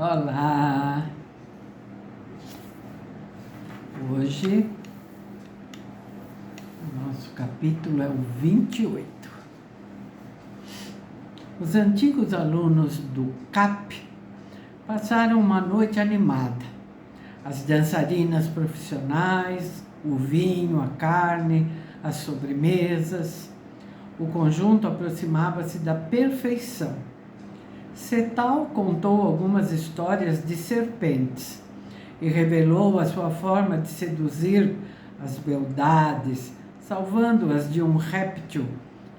Olá! Hoje, o nosso capítulo é o 28. Os antigos alunos do CAP passaram uma noite animada. As dançarinas profissionais, o vinho, a carne, as sobremesas. O conjunto aproximava-se da perfeição. Cetal contou algumas histórias de serpentes e revelou a sua forma de seduzir as beldades, salvando-as de um réptil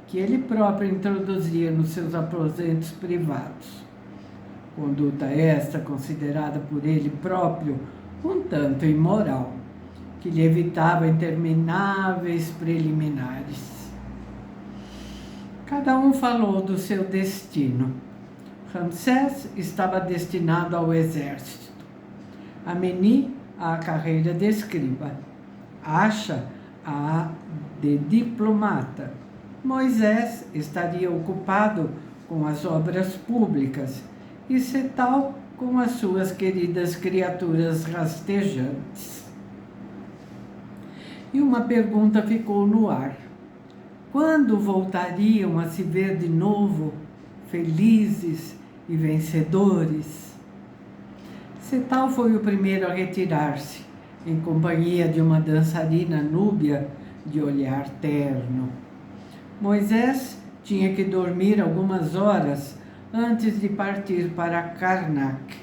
que ele próprio introduzia nos seus aposentos privados. Conduta esta considerada por ele próprio um tanto imoral, que lhe evitava intermináveis preliminares. Cada um falou do seu destino. Ramsés estava destinado ao exército, Ameni à carreira de escriba, Acha à de diplomata, Moisés estaria ocupado com as obras públicas e Cetal com as suas queridas criaturas rastejantes. E uma pergunta ficou no ar: quando voltariam a se ver de novo, felizes e vencedores? Cetal foi o primeiro a retirar-se, em companhia de uma dançarina núbia de olhar terno. Moisés tinha que dormir algumas horas antes de partir para Karnak,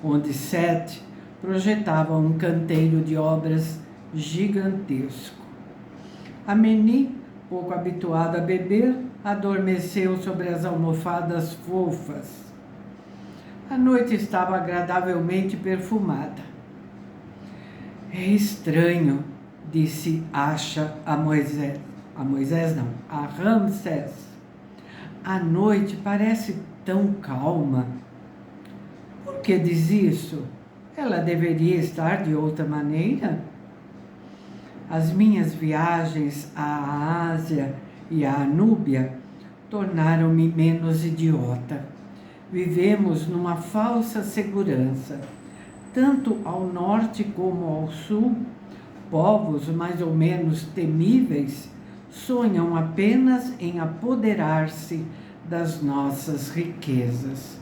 onde Sete projetava um canteiro de obras gigantesco. Ameni, pouco habituado a beber, adormeceu sobre as almofadas fofas. A noite estava agradavelmente perfumada. É estranho, disse Acha a Moisés. A Ramsés. A noite parece tão calma. Por que diz isso? Ela deveria estar de outra maneira? As minhas viagens à Ásia e à Núbia tornaram-me menos idiota. Vivemos numa falsa segurança. Tanto ao norte como ao sul, povos mais ou menos temíveis sonham apenas em apoderar-se das nossas riquezas.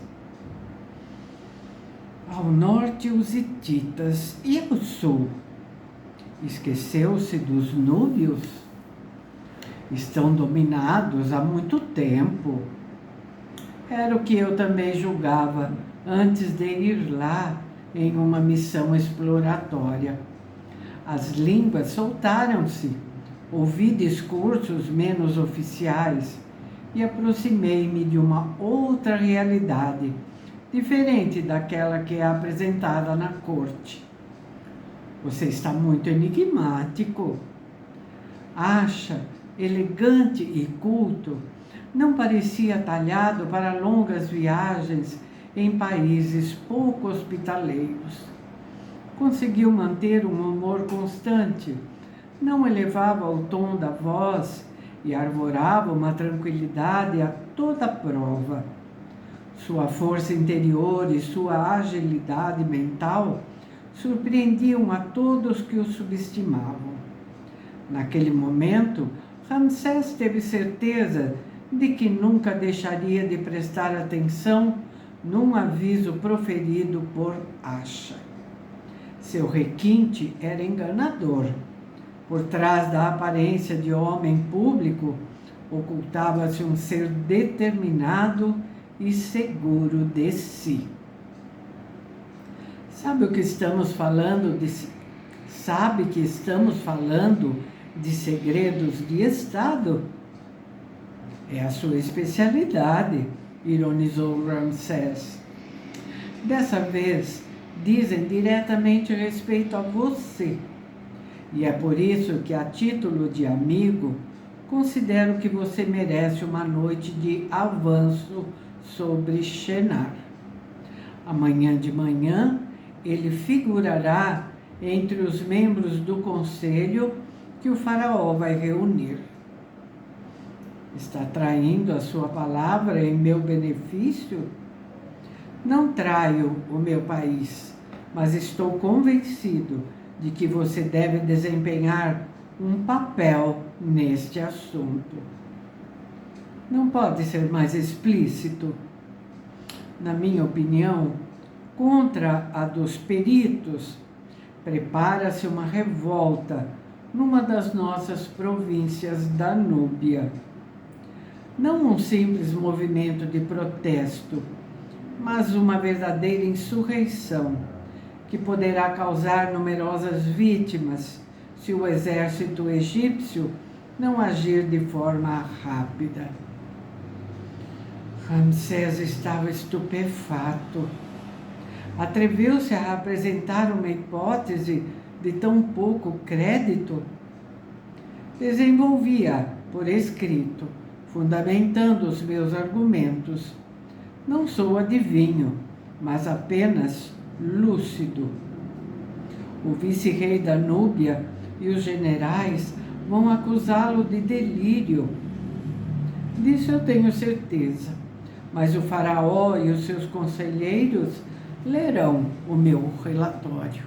Ao norte, os hititas e ao sul. Esqueceu-se dos núbios? Estão dominados há muito tempo. Era o que eu também julgava antes de ir lá em uma missão exploratória. As línguas soltaram-se, ouvi discursos menos oficiais e aproximei-me de uma outra realidade, diferente daquela que é apresentada na corte. Você está muito enigmático. Acha, elegante e culto, não parecia talhado para longas viagens em países pouco hospitaleiros. Conseguiu manter um humor constante, não elevava o tom da voz e arvorava uma tranquilidade a toda prova. Sua força interior e sua agilidade mental surpreendiam a todos que o subestimavam. Naquele momento, Ramsés teve certeza de que nunca deixaria de prestar atenção num aviso proferido por Acha. Seu requinte era enganador. Por trás da aparência de homem público, ocultava-se um ser determinado e seguro de si. Sabe que estamos falando de segredos de Estado? É a sua especialidade, ironizou Ramsés. Dessa vez, dizem diretamente respeito a você. E é por isso que, a título de amigo, considero que você merece uma noite de avanço sobre Shinar. Amanhã de manhã, ele figurará entre os membros do conselho que o faraó vai reunir. Está traindo a sua palavra em meu benefício? Não traio o meu país, mas estou convencido de que você deve desempenhar um papel neste assunto. Não pode ser mais explícito. Na minha opinião, contra a dos peritos, prepara-se uma revolta numa das nossas províncias da Núbia. Não um simples movimento de protesto, mas uma verdadeira insurreição, que poderá causar numerosas vítimas se o exército egípcio não agir de forma rápida. Ramsés estava estupefato. Atreveu-se a apresentar uma hipótese de tão pouco crédito? Desenvolvia por escrito, fundamentando os meus argumentos. Não sou adivinho, mas apenas lúcido. O vice-rei da Núbia e os generais vão acusá-lo de delírio. Disso eu tenho certeza, mas o faraó e os seus conselheiros lerão o meu relatório.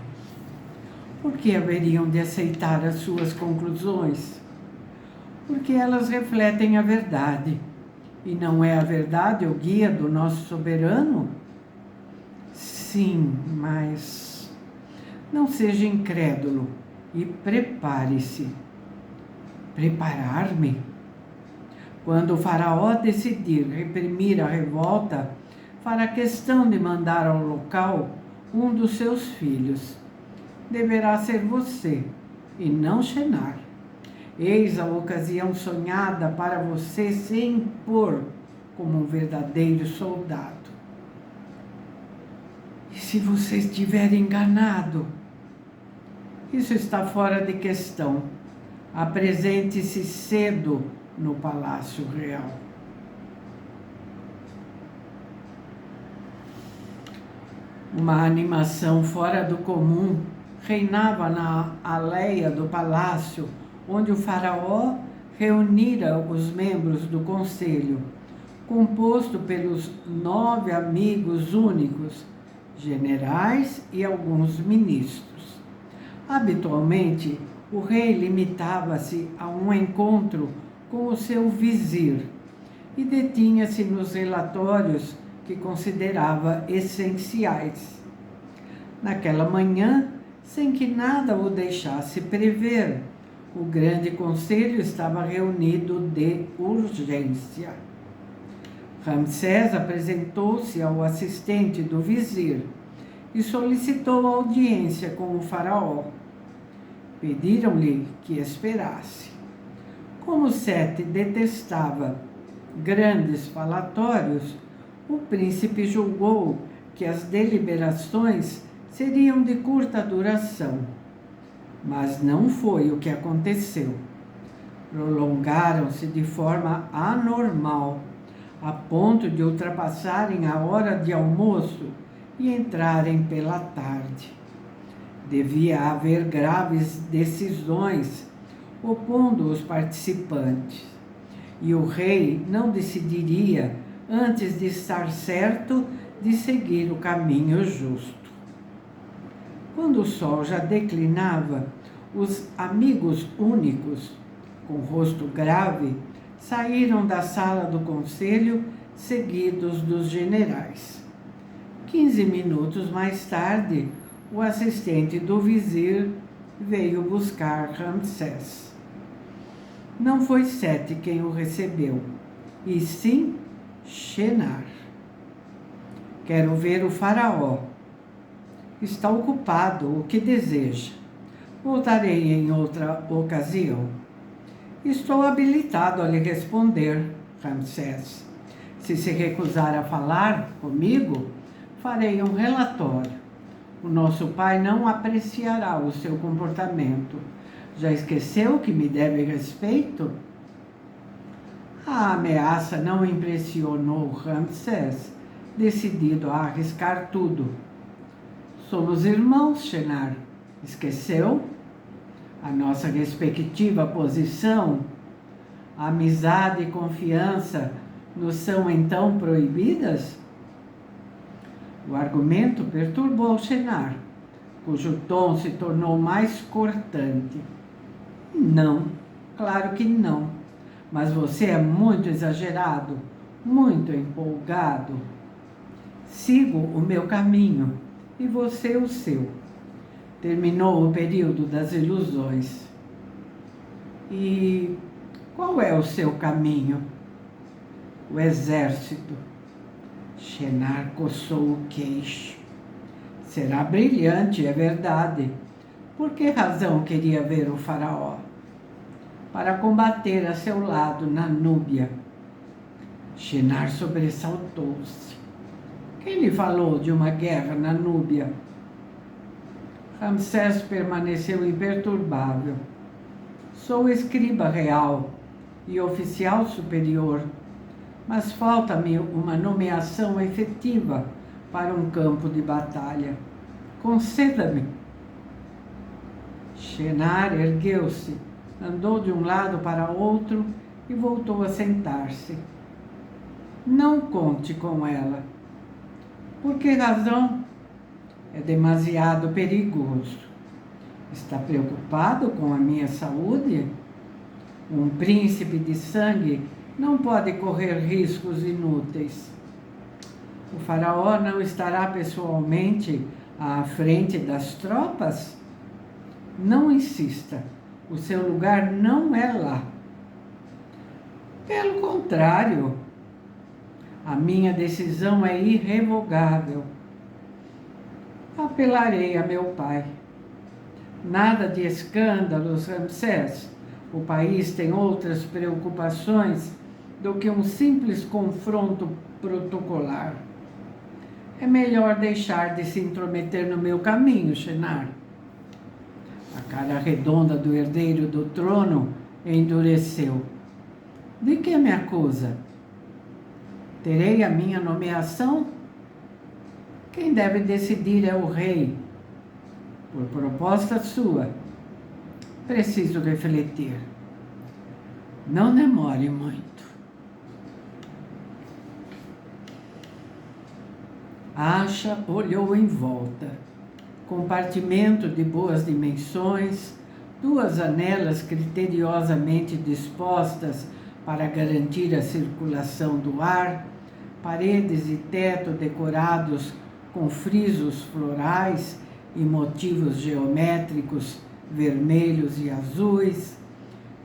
Por que haveriam de aceitar as suas conclusões? Porque elas refletem a verdade. E não é a verdade o guia do nosso soberano? Sim, mas não seja incrédulo e prepare-se. Preparar-me? Quando o faraó decidir reprimir a revolta, fará questão de mandar ao local um dos seus filhos. Deverá ser você, e não Shenar. Eis a ocasião sonhada para você se impor como um verdadeiro soldado. E se você estiver enganado? Isso está fora de questão. Apresente-se cedo no Palácio Real. Uma animação fora do comum reinava na aldeia do palácio, onde o faraó reunira os membros do conselho, composto pelos 9 amigos únicos, generais e alguns ministros. Habitualmente, o rei limitava-se a um encontro com o seu vizir e detinha-se nos relatórios que considerava essenciais. Naquela manhã, sem que nada o deixasse prever, o grande conselho estava reunido de urgência. Ramsés apresentou-se ao assistente do vizir e solicitou audiência com o faraó. Pediram-lhe que esperasse. Como Sete detestava grandes falatórios, o príncipe julgou que as deliberações seriam de curta duração. Mas não foi o que aconteceu. Prolongaram-se de forma anormal, a ponto de ultrapassarem a hora de almoço e entrarem pela tarde. Devia haver graves decisões opondo os participantes, e o rei não decidiria antes de estar certo de seguir o caminho justo. Quando o sol já declinava, os amigos únicos, com rosto grave, saíram da sala do conselho, seguidos dos generais. 15 minutos mais tarde, o assistente do vizir veio buscar Ramsés. Não foi Sete quem o recebeu, e sim Shenar. Quero ver o faraó. Está ocupado, o que deseja? Voltarei em outra ocasião. Estou habilitado a lhe responder, Ramsés. Se recusar a falar comigo, farei um relatório. O nosso pai não apreciará o seu comportamento. Já esqueceu que me deve respeito? A ameaça não impressionou Ramsés, decidido a arriscar tudo. Somos irmãos, Shenar. Esqueceu? A nossa respectiva posição, amizade e confiança nos são então proibidas? O argumento perturbou Shenar, cujo tom se tornou mais cortante. Não, claro que não. Mas você é muito exagerado, muito empolgado. Sigo o meu caminho e você o seu. Terminou o período das ilusões. E qual é o seu caminho? O exército. Shenar coçou o queixo. Será brilhante, é verdade. Por que razão queria ver o faraó? Para combater a seu lado na Núbia. Shenar sobressaltou-se. Quem lhe falou de uma guerra na Núbia? Ramsés permaneceu imperturbável. Sou escriba real e oficial superior, mas falta-me uma nomeação efetiva para um campo de batalha. Conceda-me. Shenar ergueu-se, andou de um lado para outro e voltou a sentar-se. Não conte com ela. Por que razão? É demasiado perigoso. Está preocupado com a minha saúde? Um príncipe de sangue não pode correr riscos inúteis. O faraó não estará pessoalmente à frente das tropas? Não insista. O seu lugar não é lá. Pelo contrário, a minha decisão é irrevogável. Apelarei a meu pai. Nada de escândalos, Ramsés. O país tem outras preocupações do que um simples confronto protocolar. É melhor deixar de se intrometer no meu caminho, Shenar. A cara redonda do herdeiro do trono endureceu. De que me acusa? Terei a minha nomeação? Quem deve decidir é o rei. Por proposta sua, preciso refletir. Não demore muito. Asha olhou em volta. Compartimento de boas dimensões, 2 janelas criteriosamente dispostas para garantir a circulação do ar, paredes e teto decorados com frisos florais e motivos geométricos vermelhos e azuis,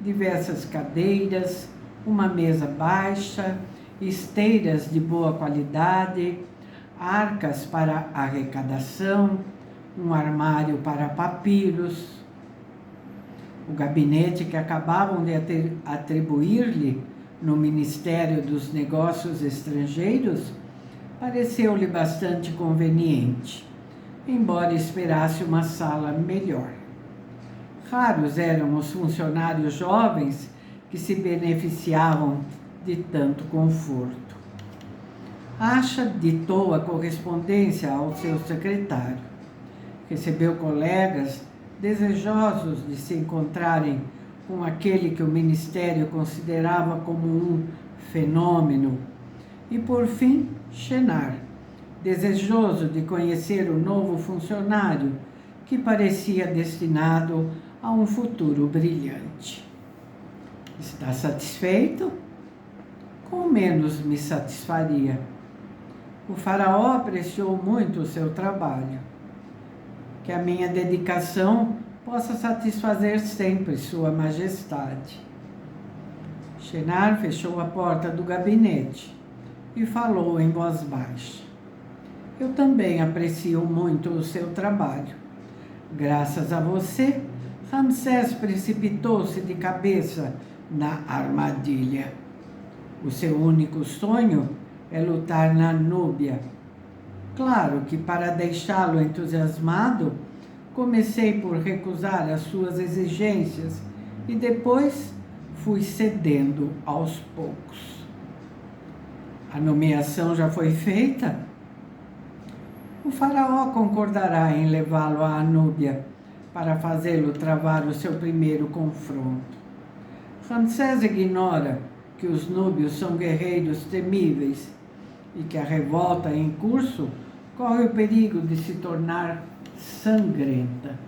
diversas cadeiras, uma mesa baixa, esteiras de boa qualidade, arcas para arrecadação, um armário para papiros. O gabinete que acabavam de atribuir-lhe no Ministério dos Negócios Estrangeiros pareceu-lhe bastante conveniente, embora esperasse uma sala melhor. Raros eram os funcionários jovens que se beneficiavam de tanto conforto. Asha ditou a correspondência ao seu secretário. Recebeu colegas desejosos de se encontrarem com aquele que o ministério considerava como um fenômeno. E, por fim, Shenar, desejoso de conhecer o novo funcionário que parecia destinado a um futuro brilhante. Está satisfeito? Com menos me satisfaria. O faraó apreciou muito o seu trabalho. Que a minha dedicação possa satisfazer sempre Sua Majestade. Shenar fechou a porta do gabinete e falou em voz baixa. Eu também aprecio muito o seu trabalho. Graças a você, Ramsés precipitou-se de cabeça na armadilha. O seu único sonho é lutar na Núbia. Claro que para deixá-lo entusiasmado, comecei por recusar as suas exigências e depois fui cedendo aos poucos. A nomeação já foi feita? O faraó concordará em levá-lo à Núbia para fazê-lo travar o seu primeiro confronto. Ramsés ignora que os núbios são guerreiros temíveis e que a revolta em curso corre o perigo de se tornar sangrenta.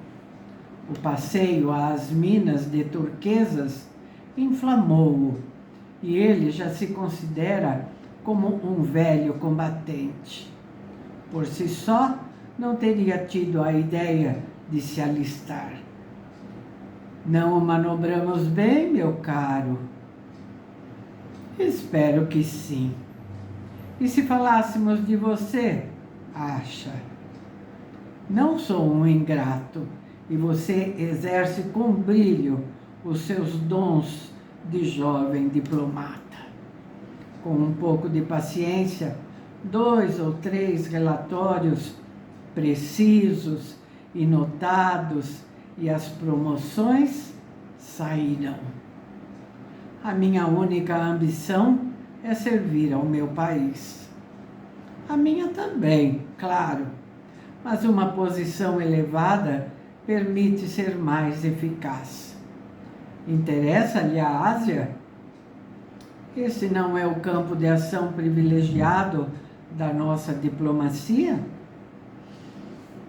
O passeio às minas de turquesas inflamou-o e ele já se considera como um velho combatente. Por si só, não teria tido a ideia de se alistar. Não o manobramos bem, meu caro? Espero que sim. E se falássemos de você, Asha? Não sou um ingrato, e você exerce com brilho os seus dons de jovem diplomata. Com um pouco de paciência, 2 ou 3 relatórios precisos e notados, e as promoções sairão. A minha única ambição é servir ao meu país. A minha também, claro, mas uma posição elevada permite ser mais eficaz. Interessa-lhe a Ásia? Esse não é o campo de ação privilegiado da nossa diplomacia?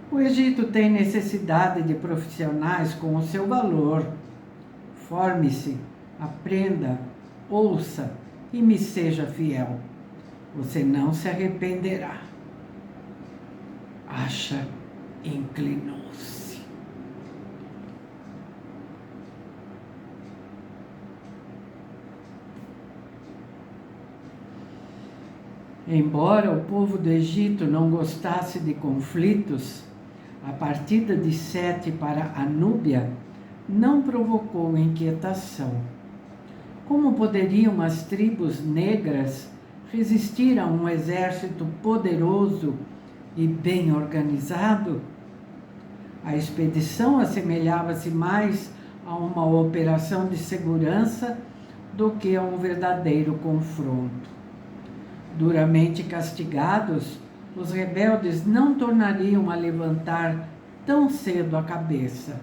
O Egito tem necessidade de profissionais com o seu valor. Forme-se, aprenda, ouça e me seja fiel. Você não se arrependerá. Asha inclinou-se. Embora o povo do Egito não gostasse de conflitos, a partida de Sete para a Núbia não provocou inquietação. Como poderiam as tribos negras resistir a um exército poderoso e bem organizado? A expedição assemelhava-se mais a uma operação de segurança do que a um verdadeiro confronto. Duramente castigados, os rebeldes não tornariam a levantar tão cedo a cabeça,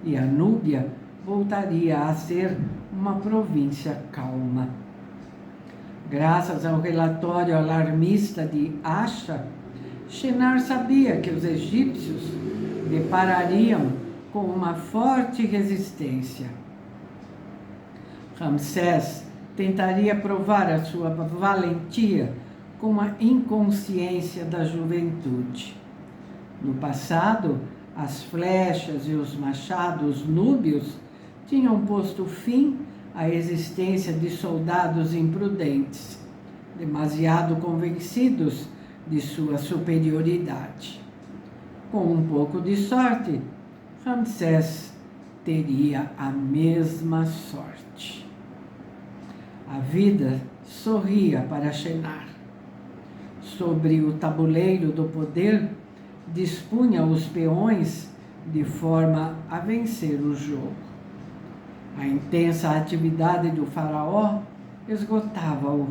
e a Núbia voltaria a ser uma província calma. Graças ao relatório alarmista de Asha, Shinar sabia que os egípcios deparariam com uma forte resistência. Ramsés tentaria provar a sua valentia com a inconsciência da juventude. No passado, as flechas e os machados núbios tinham posto fim à existência de soldados imprudentes, demasiado convencidos de sua superioridade. Com um pouco de sorte, Ramsés teria a mesma sorte. A vida sorria para Shinar. Sobre o tabuleiro do poder, dispunha os peões de forma a vencer o jogo. A intensa atividade do faraó esgotava-o.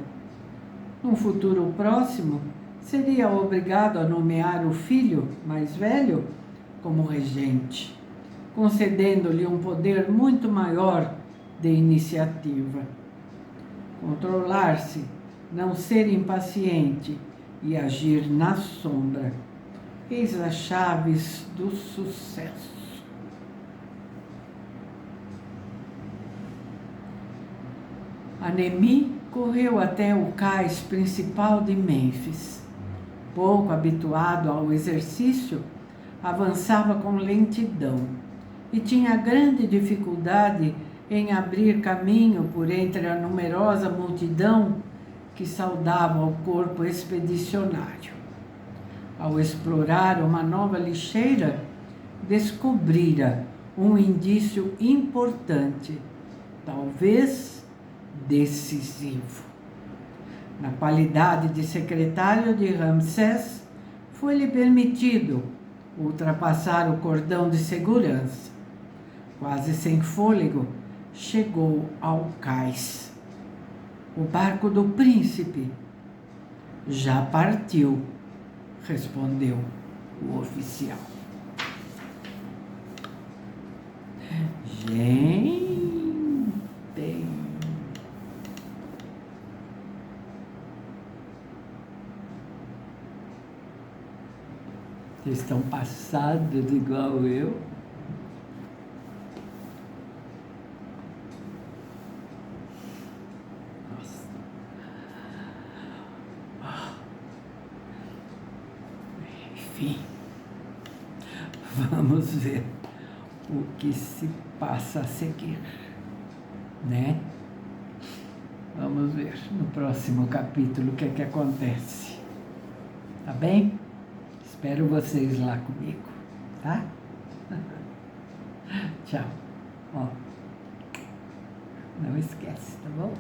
Num futuro próximo, seria obrigado a nomear o filho mais velho como regente, concedendo-lhe um poder muito maior de iniciativa. Controlar-se, não ser impaciente e agir na sombra. Eis as chaves do sucesso. Anemi correu até o cais principal de Mênfis. Pouco habituado ao exercício, avançava com lentidão e tinha grande dificuldade em abrir caminho por entre a numerosa multidão que saudava o corpo expedicionário. Ao explorar uma nova lixeira, descobrira um indício importante, talvez decisivo. Na qualidade de secretário de Ramsés, foi-lhe permitido ultrapassar o cordão de segurança. Quase sem fôlego, chegou ao cais. O barco do príncipe já partiu, respondeu o oficial. Gente, Vocês estão passados igual eu. Nossa. Enfim, vamos ver o que se passa a seguir, né? Vamos ver no próximo capítulo o que é que acontece. Tá bem? Espero vocês lá comigo, tá? Tchau. Ó, não esquece, tá bom?